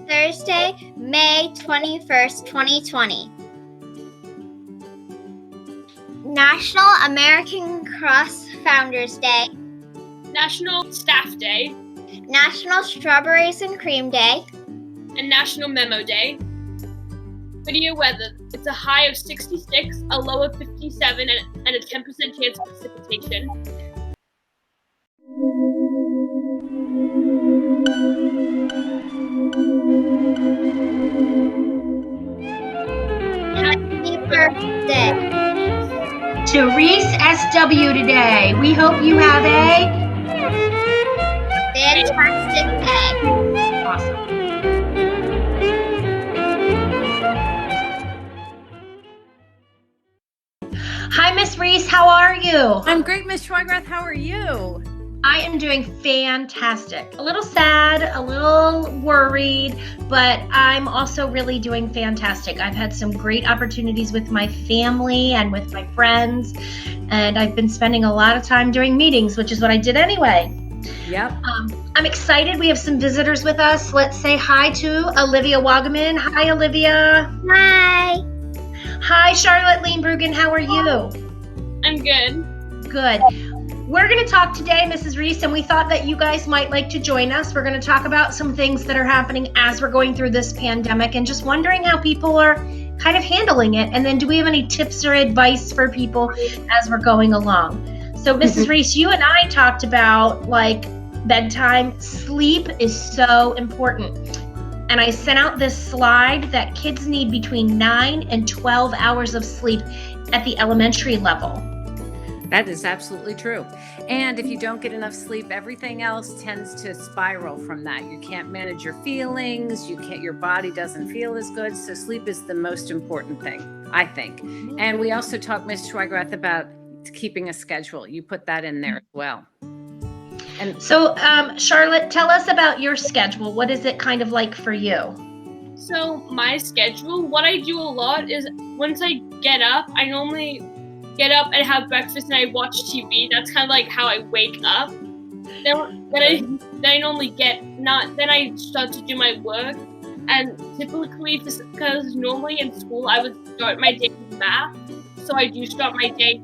Thursday, May 21st, 2020. National American Cross Founders Day. National Staff Day. National Strawberries and Cream Day. And National Memo Day. Video weather. It's a high of 66, a low of 57, and a 10% chance of precipitation. Happy birthday to Reese SW today. We hope you have a fantastic day. Awesome. Hi, Miss Reese. How are you? I'm great, Miss Schweigrath. How are you? I am doing fantastic. A little sad, a little worried, but I'm also really doing fantastic. I've had some great opportunities with my family and with my friends, and I've been spending a lot of time doing meetings, which is what I did anyway. Yep. I'm excited. We have some visitors with us. Let's say hi to Olivia Wagaman. Hi, Olivia. Hi. Hi, Charlotte Leanbruggen. How are you? I'm good. Good. We're going to talk today, Mrs. Reese, and we thought that you guys might like to join us. We're going to talk about some things that are happening as we're going through this pandemic and just wondering how people are kind of handling it. And then do we have any tips or advice for people as we're going along? So, Mrs. Reese, you and I talked about like bedtime. Sleep is so important. And I sent out this slide that kids need between 9 and 12 hours of sleep at the elementary level. That is absolutely true. And if you don't get enough sleep, everything else tends to spiral from that. You can't manage your feelings. Your body doesn't feel as good. So sleep is the most important thing, I think. And we also talked, Ms. Schweigrath, about keeping a schedule. You put that in there as well. And so, Charlotte, tell us about your schedule. What is it kind of like for you? So my schedule, what I do a lot is once I get up, I normally get up and have breakfast and I watch TV. That's kind of like how I wake up. Then I normally then I start to do my work. And typically, because normally in school I would start my day with math. So I do start my day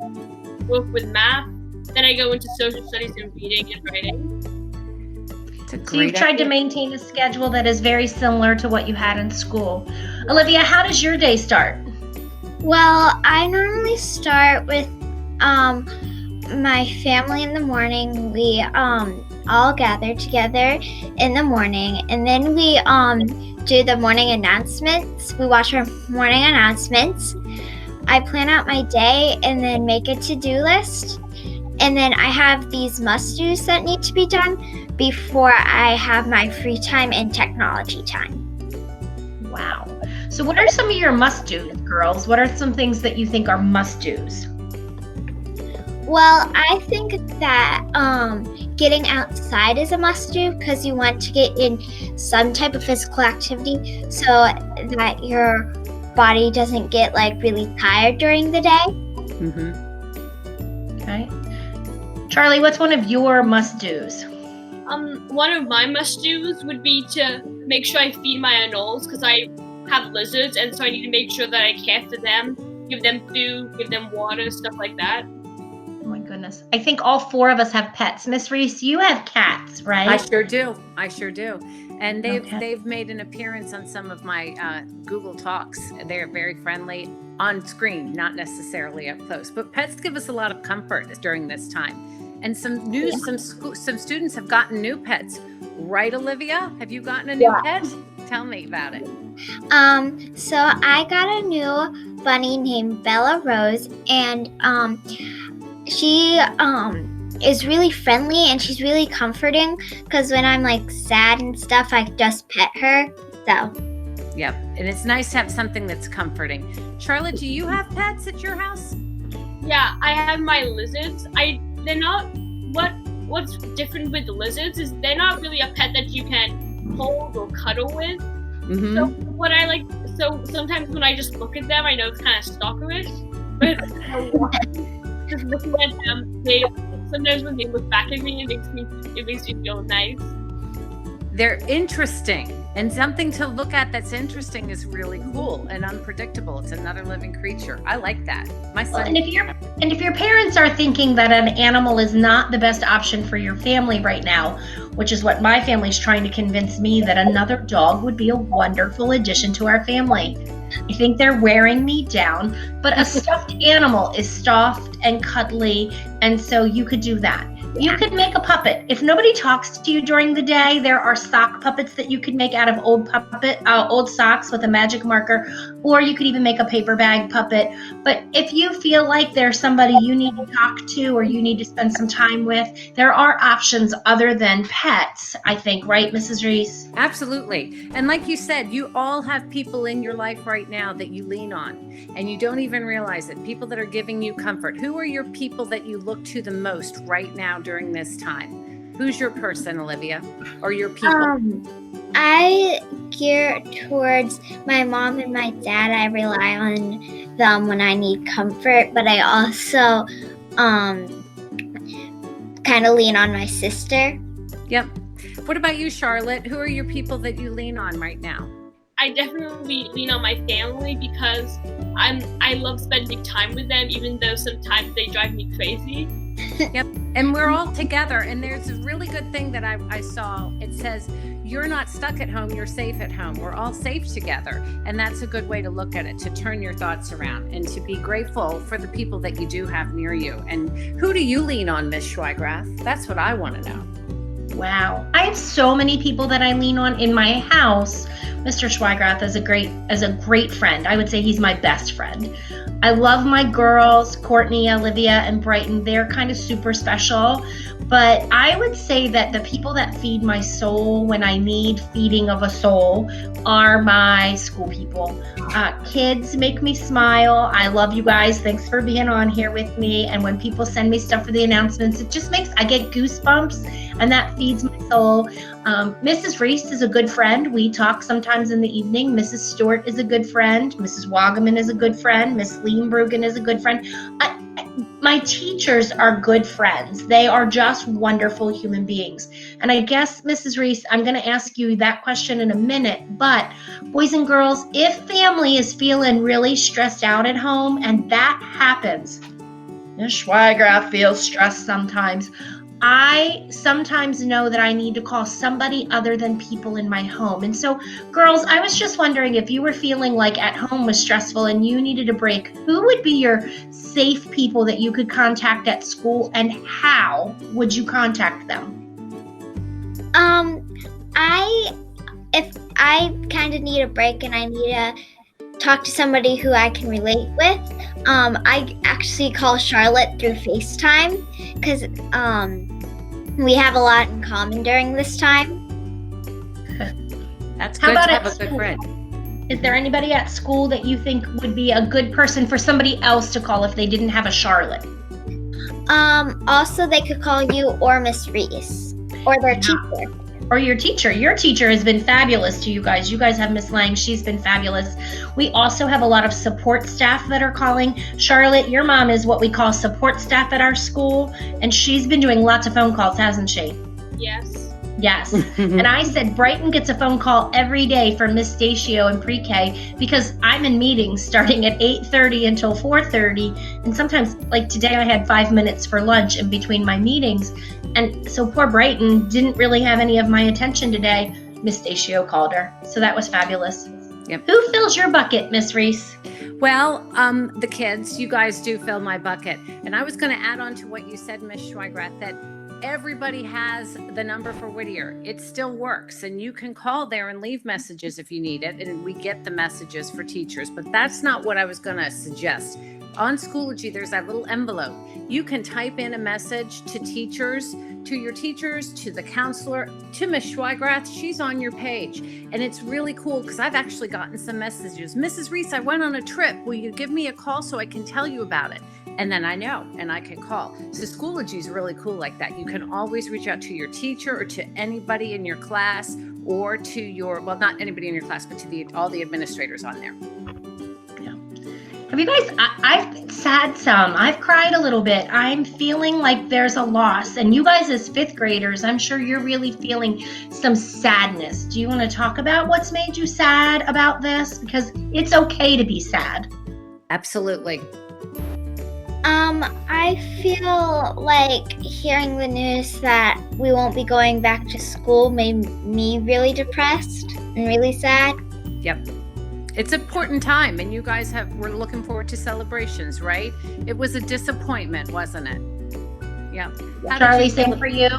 work with math. Then I go into social studies and reading and writing. So you've tried to maintain a schedule that is very similar to what you had in school. Olivia, how does your day start? Well, I normally start with my family in the morning. We all gather together in the morning, and then we do the morning announcements. We watch our morning announcements. I plan out my day and then make a to-do list. And then I have these must-dos that need to be done before I have my free time and technology time. Wow. So what are some of your must-dos, girls? What are some things that you think are must-dos? Well, I think that getting outside is a must-do because you want to get in some type of physical activity so that your body doesn't get like really tired during the day. Mm-hmm. Okay. Charlie, what's one of your must-dos? One of my must-dos would be to make sure I feed my anoles because I have lizards, and so I need to make sure that I care for them, give them food, give them water, stuff like that. Oh my goodness. I think all four of us have pets. Miss Reese, you have cats, right? I sure do. And they've made an appearance on some of my Google Talks. They're very friendly on screen, not necessarily up close. But pets give us a lot of comfort during this time. And some students have gotten new pets. Right, Olivia? Have you gotten a new pet? Tell me about it. So I got a new bunny named Bella Rose, and she is really friendly and she's really comforting because when I'm like sad and stuff, I just pet her. So. Yep, and it's nice to have something that's comforting. Charlotte, do you have pets at your house? Yeah, I have my lizards. They're not what's different with the lizards is they're not really a pet that you can hold or cuddle with. Mm-hmm. So sometimes when I just look at them, I know it's kind of stalkerish, but just looking at them, sometimes when they look back at me, it makes me feel nice. They're interesting, and something to look at that's interesting is really cool and unpredictable. It's another living creature. I like that. My Well, son. and if your parents are thinking that an animal is not the best option for your family right now, which is what my family's trying to convince me, that another dog would be a wonderful addition to our family. I think they're wearing me down, but a stuffed animal is soft and cuddly, and so you could do that. You could make a puppet. If nobody talks to you during the day, there are sock puppets that you could make out of old socks with a magic marker, or you could even make a paper bag puppet. But if you feel like there's somebody you need to talk to or you need to spend some time with, there are options other than pets, I think, right, Mrs. Reese? Absolutely. And like you said, you all have people in your life right now that you lean on, and you don't even realize it. People that are giving you comfort. Who are your people that you look to the most right now during this time? Who's your person, Olivia, or your people? I gear towards my mom and my dad. I rely on them when I need comfort, but I also kind of lean on my sister. Yep. What about you, Charlotte? Who are your people that you lean on right now? I definitely lean on my family because I love spending time with them, even though sometimes they drive me crazy. Yep. And we're all together. And there's a really good thing that I saw. It says, you're not stuck at home, you're safe at home. We're all safe together. And that's a good way to look at it, to turn your thoughts around and to be grateful for the people that you do have near you. And who do you lean on, Miss Schweigrath? That's what I want to know. Wow. I have so many people that I lean on in my house. Mr. Schweigrath is a great friend. I would say he's my best friend. I love my girls, Courtney, Olivia, and Brighton. They're kind of super special. But I would say that the people that feed my soul when I need feeding of a soul are my school people. Kids make me smile. I love you guys. Thanks for being on here with me. And when people send me stuff for the announcements, I get goosebumps, and that feeds my soul. Mrs. Reese is a good friend. We talk sometimes in the evening. Mrs. Stewart is a good friend. Mrs. Wagaman is a good friend. Miss Leembruggen is a good friend. My teachers are good friends. They are just wonderful human beings. And I guess, Mrs. Reese, I'm going to ask you that question in a minute. But boys and girls, if family is feeling really stressed out at home, and that happens, Ms. Schweigrath feels stressed sometimes, I sometimes know that I need to call somebody other than people in my home. And so, girls, I was just wondering, if you were feeling like at home was stressful and you needed a break, who would be your safe people that you could contact at school, and how would you contact them? If I kind of need a break and I need to talk to somebody who I can relate with, I actually call Charlotte through FaceTime because we have a lot in common during this time. That's How good about to have at a good school? friend. Is there anybody at school that you think would be a good person for somebody else to call if they didn't have a Charlotte? Also, they could call you or Miss Reese or their teacher. Or your teacher. Your teacher has been fabulous to you guys. You guys have Miss Lang. She's been fabulous. We also have a lot of support staff that are calling. Charlotte, your mom is what we call support staff at our school, and she's been doing lots of phone calls, hasn't she? Yes. Yes. And I said Brighton gets a phone call every day from Miss Dacio in pre-K because I'm in meetings starting at 8:30 until 4:30. And sometimes, like today, I had 5 minutes for lunch in between my meetings. And so poor Brighton didn't really have any of my attention today. Miss Dacio called her. So that was fabulous. Yep. Who fills your bucket, Miss Reese? Well, the kids, you guys do fill my bucket. And I was going to add on to what you said, Miss Schweigrath, that everybody has the number for Whittier. It still works, and you can call there and leave messages if you need it, and we get the messages for teachers. But that's not what I was going to suggest. On Schoology, there's that little envelope. You can type in a message to teachers, to your teachers, to the counselor, to Miss Schweigrath. She's on your page. And it's really cool because I've actually gotten some messages. Mrs. Reese, I went on a trip. Will you give me a call so I can tell you about it? And then I know, and I can call. So Schoology is really cool like that. You can always reach out to your teacher or to anybody in your class, or to your, well, not anybody in your class, but to all the administrators on there. Have you guys, I've sad some. I've cried a little bit. I'm feeling like there's a loss. And you guys as fifth graders, I'm sure you're really feeling some sadness. Do you want to talk about what's made you sad about this? Because it's okay to be sad. Absolutely. I feel like hearing the news that we won't be going back to school made me really depressed and really sad. Yep. It's an important time, and you guys we're looking forward to celebrations, right? It was a disappointment, wasn't it? Yeah. Charlie, same for you?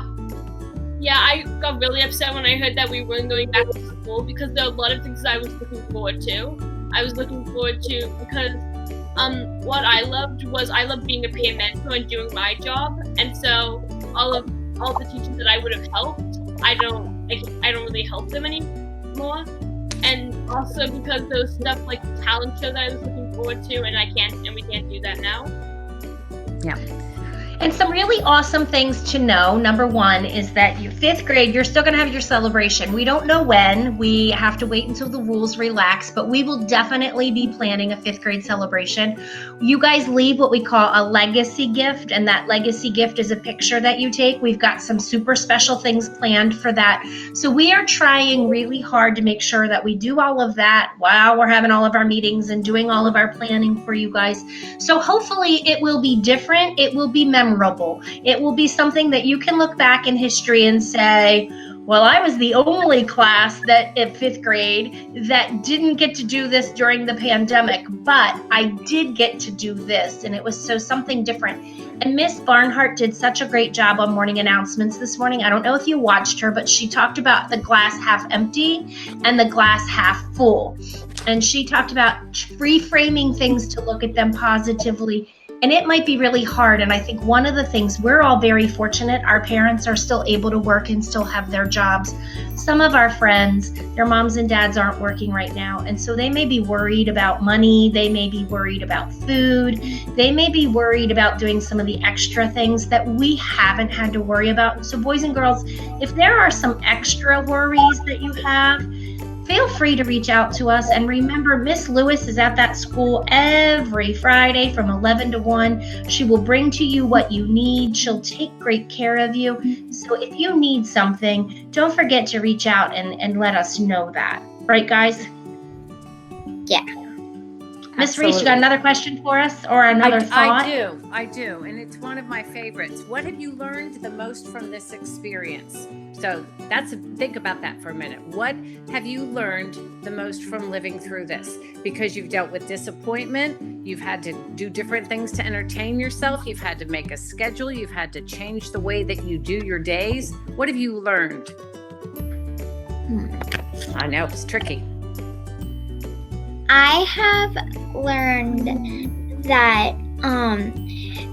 Yeah, I got really upset when I heard that we weren't going back to school because there are a lot of things I was looking forward to. Because what I loved being a peer mentor and doing my job, and so all the teachers that I would have helped, I don't really help them anymore. And also because there was stuff like the talent show that I was looking forward to, and we can't do that now. Yeah. And some really awesome things to know. Number one is that your fifth grade, you're still going to have your celebration. We don't know when. We have to wait until the rules relax, but we will definitely be planning a fifth grade celebration. You guys leave what we call a legacy gift, and that legacy gift is a picture that you take. We've got some super special things planned for that. So we are trying really hard to make sure that we do all of that while we're having all of our meetings and doing all of our planning for you guys. So hopefully it will be different. It will be memorable. It will be something that you can look back in history and say, well, I was the only class that at fifth grade that didn't get to do this during the pandemic, but I did get to do this, and it was something different. And Miss Barnhart did such a great job on morning announcements this morning. I don't know if you watched her, but she talked about the glass half empty and the glass half full. And she talked about reframing things to look at them positively. And it might be really hard. And I think one of the things, we're all very fortunate. Our parents are still able to work and still have their jobs. Some of our friends, their moms and dads aren't working right now. And so they may be worried about money. They may be worried about food. They may be worried about doing some of the extra things that we haven't had to worry about. So boys and girls, if there are some extra worries that you have, feel free to reach out to us. And remember, Miss Lewis is at that school every Friday from 11 to 1. She will bring to you what you need. She'll take great care of you. So if you need something, don't forget to reach out and let us know that. Right, guys? Yeah. Miss Reese, you got another question for us or another thought? I do. And it's one of my favorites. What have you learned the most from this experience? So think about that for a minute. What have you learned the most from living through this? Because you've dealt with disappointment, you've had to do different things to entertain yourself, you've had to make a schedule, you've had to change the way that you do your days. What have you learned? I know, it's tricky. I have learned that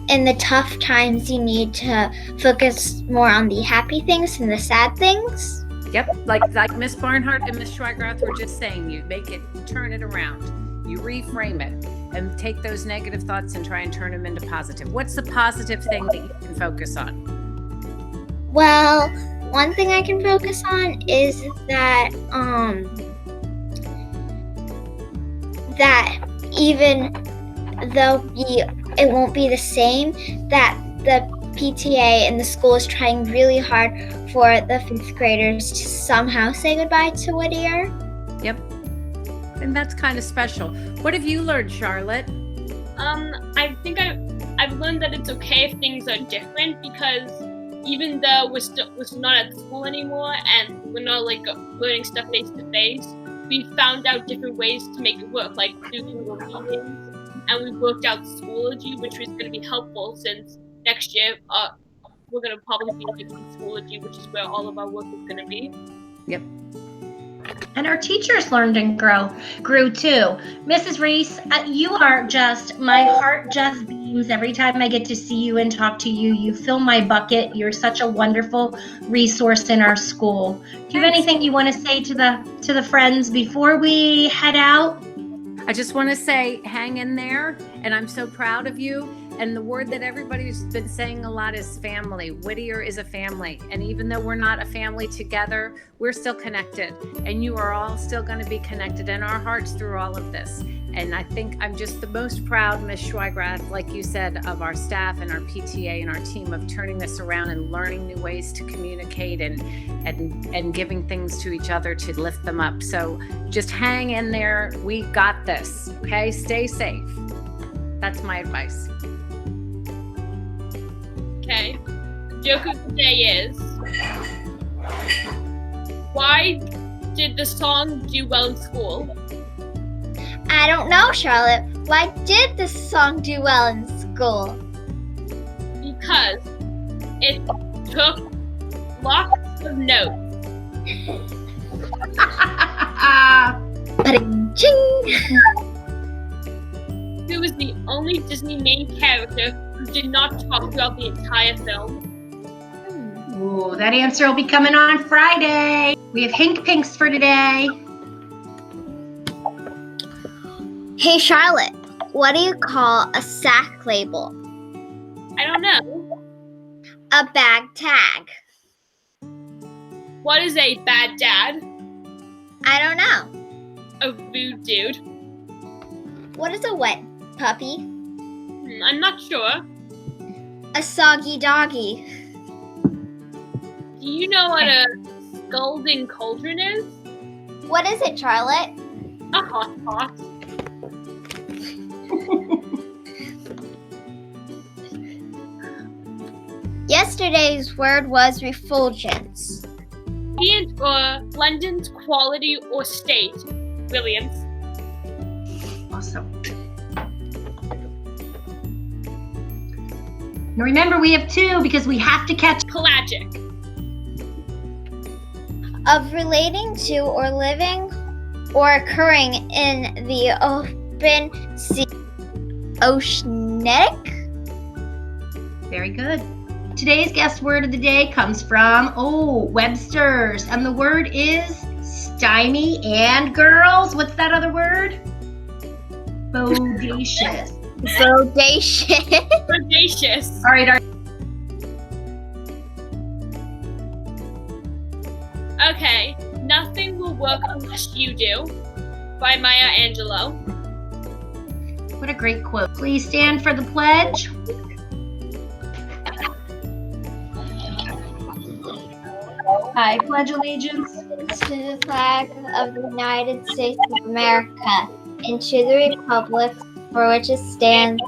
in the tough times you need to focus more on the happy things than the sad things. Yep, like Miss Barnhart and Miss Schweigrath were just saying, you turn it around, you reframe it, and take those negative thoughts and try and turn them into positive. What's the positive thing that you can focus on? Well, one thing I can focus on is that that even though it won't be the same, that the PTA and the school is trying really hard for the fifth graders to somehow say goodbye to Whittier. Yep. And that's kind of special. What have you learned, Charlotte? I think I've learned that it's okay if things are different, because even though we're not at school anymore and we're not learning stuff face to face, we found out different ways to make it work, like through Google Meetings, and we worked out Schoology, which was going to be helpful since next year we're going to probably be using Schoology, which is where all of our work is going to be. Yep. And our teachers learned and grew too. Mrs. Reese, you are my heart just beams every time I get to see you and talk to you. You fill my bucket. You're such a wonderful resource in our school. Do you have anything you want to say to the friends before we head out? I just want to say, hang in there, and I'm so proud of you. And the word that everybody's been saying a lot is family. Whittier is a family. And even though we're not a family together, we're still connected. And you are all still going to be connected in our hearts through all of this. And I think I'm just the most proud, Ms. Schweigrath, like you said, of our staff and our PTA and our team of turning this around and learning new ways to communicate and giving things to each other to lift them up. So just hang in there. We got this. Okay, stay safe. That's my advice. Okay. The joke of the day is, why did the song do well in school? I don't know, Charlotte. Why did this song do well in school? Because it took lots of notes. Ching! Who was the only Disney main character who did not talk throughout the entire film? Ooh, that answer will be coming on Friday. We have Hink Pinks for today. Hey, Charlotte, what do you call a sack label? I don't know. A bag tag. What is a bad dad? I don't know. A rude dude? What is a wet puppy? I'm not sure. A soggy doggy. Do you know what a scalding cauldron is? What is it, Charlotte? A hot pot. Yesterday's word was refulgence. And or London's quality or state, Williams. Awesome. Now remember, we have 2 because we have to catch. Pelagic. Of relating to or living or occurring in the open sea. Oceanic? Very good. Today's guest word of the day comes from, Webster's. And the word is stymie. And girls, what's that other word? Bodacious. Bodacious. Bodacious. All right. Okay. Nothing will work unless you do. By Maya Angelou. What a great quote. Please stand for the pledge. I pledge allegiance To the flag of the United States of America and to the republic for which it stands,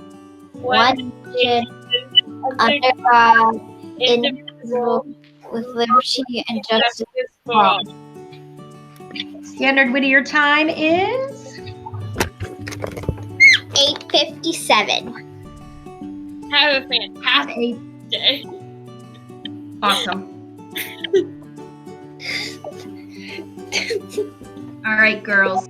one nation, under God, indivisible, with liberty and justice for all. Standard Whittier time is 8:57. Have a fantastic day. Awesome. All right, girls.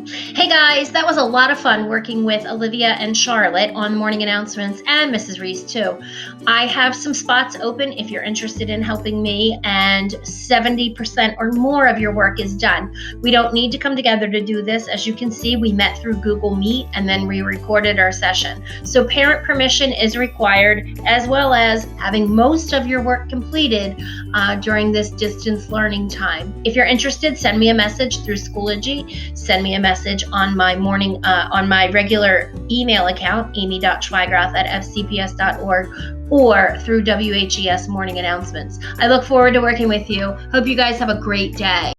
Hey guys, that was a lot of fun working with Olivia and Charlotte on morning announcements, and Mrs. Reese too. I have some spots open if you're interested in helping me, and 70% or more of your work is done. We don't need to come together to do this. As you can see, we met through Google Meet and then we recorded our session. So parent permission is required, as well as having most of your work completed during this distance learning time. If you're interested, send me a message through Schoology. Send me a message on my on my regular email account, amy.schweigrath@fcps.org, or through WHES morning announcements. I look forward to working with you. Hope you guys have a great day.